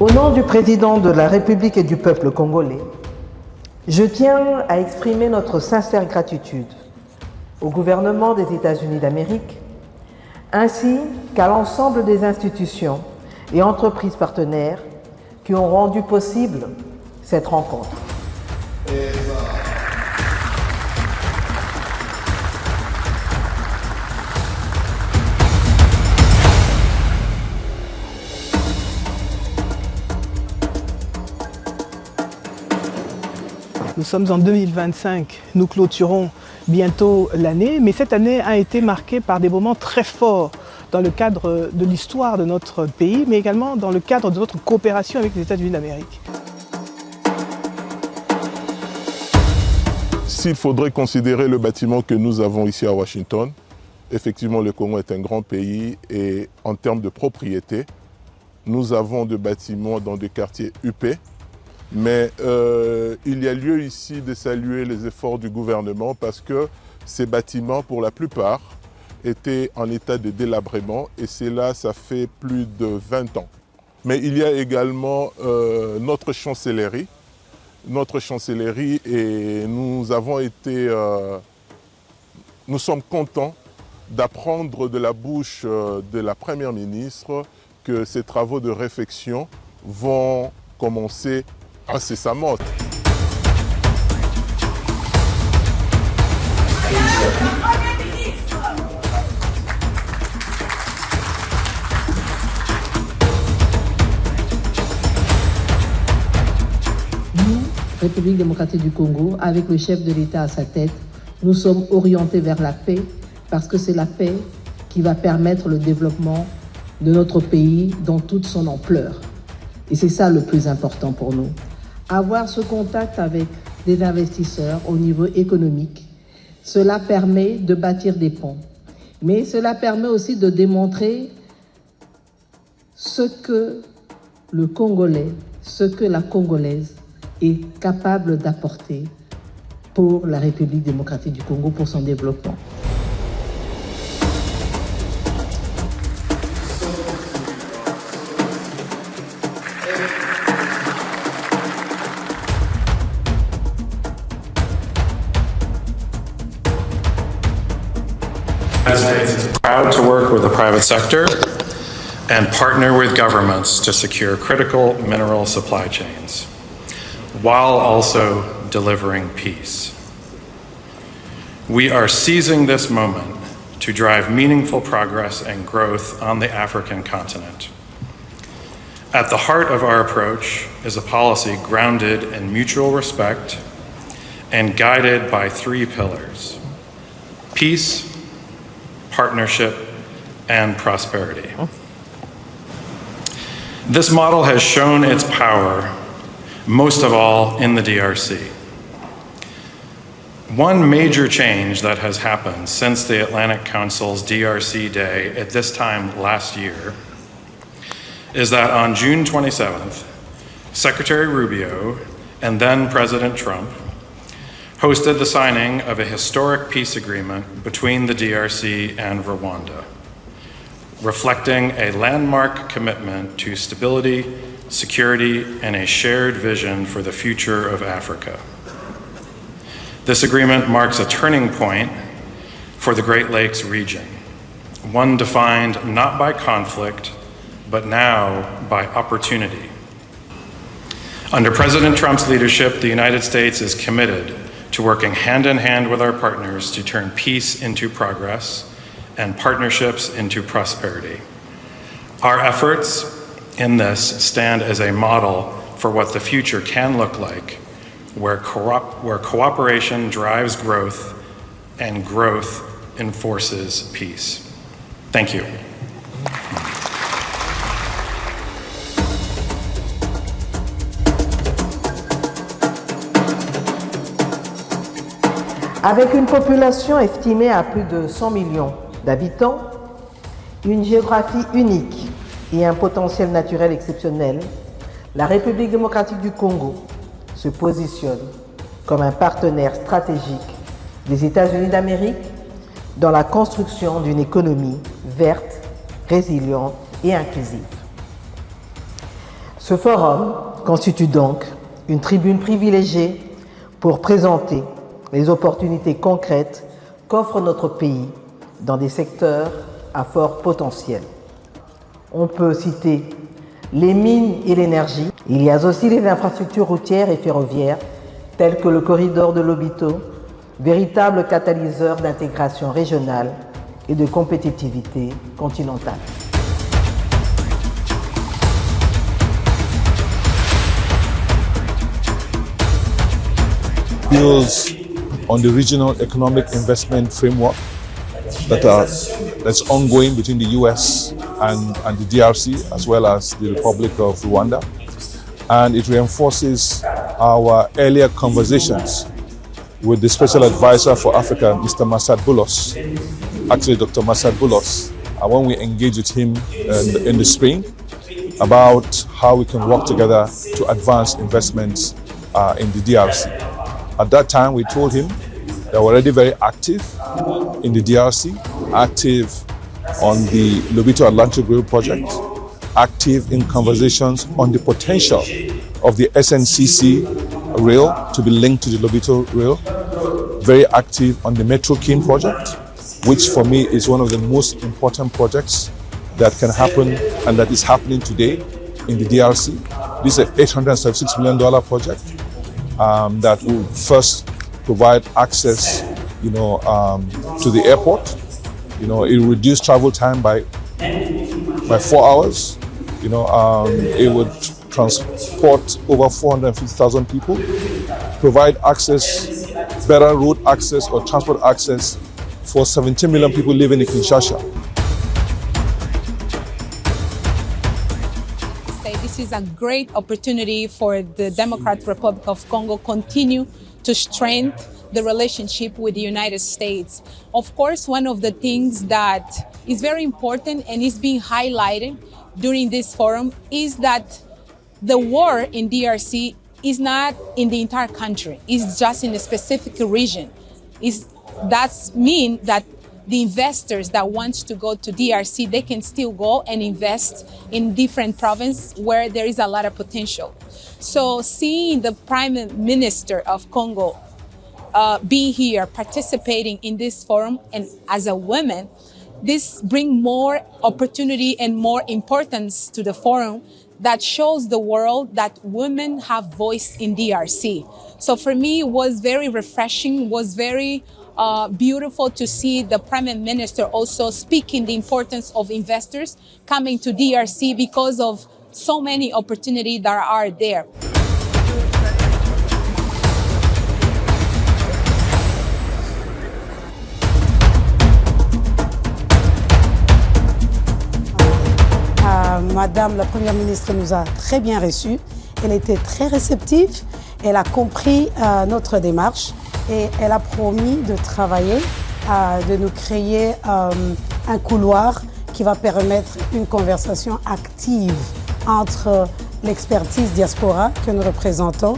Au nom du président de la République et du peuple congolais, je tiens à exprimer notre sincère gratitude au gouvernement des États-Unis d'Amérique, ainsi qu'à l'ensemble des institutions et entreprises partenaires qui ont rendu possible cette rencontre. Nous sommes en 2025, nous clôturons bientôt l'année, mais cette année a été marquée par des moments très forts dans le cadre de l'histoire de notre pays, mais également dans le cadre de notre coopération avec les États-Unis d'Amérique. S'il faudrait considérer le bâtiment que nous avons ici à Washington, effectivement le Congo est un grand pays et en termes de propriété, nous avons des bâtiments dans des quartiers huppés. Mais il y a lieu ici de saluer les efforts du gouvernement parce que ces bâtiments, pour la plupart, étaient en état de délabrement et cela, ça fait plus de 20 ans. Mais il y a également notre chancellerie. Et nous sommes contents d'apprendre de la bouche de la Première ministre que ces travaux de réfection vont commencer incessamment. Nous, République démocratique du Congo, avec le chef de l'État à sa tête, nous sommes orientés vers la paix parce que c'est la paix qui va permettre le développement de notre pays dans toute son ampleur. Et c'est ça le plus important pour nous. Avoir ce contact avec des investisseurs au niveau économique, cela permet de bâtir des ponts. Mais cela permet aussi de démontrer ce que le Congolais, ce que la Congolaise est capable d'apporter pour la République démocratique du Congo, pour son développement. The United States is proud to work with the private sector and partner with governments to secure critical mineral supply chains, while also delivering peace. We are seizing this moment to drive meaningful progress and growth on the African continent. At the heart of our approach is a policy grounded in mutual respect and guided by three pillars: peace, partnership, and prosperity. This model has shown its power, most of all in the DRC. One major change that has happened since the Atlantic Council's DRC Day at this time last year is that on June 27th, Secretary Rubio and then President Trump hosted the signing of a historic peace agreement between the DRC and Rwanda, reflecting a landmark commitment to stability, security, and a shared vision for the future of Africa. This agreement marks a turning point for the Great Lakes region, one defined not by conflict, but now by opportunity. Under President Trump's leadership, the United States is committed to working hand in hand with our partners to turn peace into progress and partnerships into prosperity. Our efforts in this stand as a model for what the future can look like, where cooperation drives growth and growth enforces peace. Thank you. Avec une population estimée à plus de 100 millions d'habitants, une géographie unique et un potentiel naturel exceptionnel, la République démocratique du Congo se positionne comme un partenaire stratégique des États-Unis d'Amérique dans la construction d'une économie verte, résiliente et inclusive. Ce forum constitue donc une tribune privilégiée pour présenter les opportunités concrètes qu'offre notre pays dans des secteurs à fort potentiel. On peut citer les mines et l'énergie. Il y a aussi les infrastructures routières et ferroviaires, telles que le corridor de Lobito, véritable catalyseur d'intégration régionale et de compétitivité continentale. Builds on the regional economic investment framework that's ongoing between the US and the DRC, as well as the Republic of Rwanda. And it reinforces our earlier conversations with the Special Advisor for Africa, Mr. Massad Boulos, actually Dr. Massad Boulos, when we engaged with him in the spring about how we can work together to advance investments in the DRC. At that time, we told him they were already very active in the DRC, active on the Lobito Atlantic Rail project, active in conversations on the potential of the SNCC rail to be linked to the Lobito rail, very active on the Metro King project, which for me is one of the most important projects that can happen and that is happening today in the DRC. This is an $876 million project that will first provide access, to the airport. It will reduce travel time by 4 hours. It would transport over 450,000 people, provide access, better road access or transport access for 17 million people living in Kinshasa. This is a great opportunity for the Democratic Republic of Congo continue to strengthen the relationship with the United States. Of course, one of the things that is very important and is being highlighted during this forum is that the war in DRC is not in the entire country, it's just in a specific region. That means that the investors that want to go to DRC, they can still go and invest in different provinces where there is a lot of potential. So seeing the Prime Minister of Congo be here participating in this forum and as a woman, this brings more opportunity and more importance to the forum that shows the world that women have voice in DRC. So for me, it was very refreshing, was very beautiful to see the Prime Minister also speaking the importance of investors coming to DRC because of so many opportunities that are there. Madame la Première ministre nous a très bien reçus. Elle était très réceptive, elle a compris notre démarche et elle a promis de travailler, de nous créer un couloir qui va permettre une conversation active entre l'expertise diaspora que nous représentons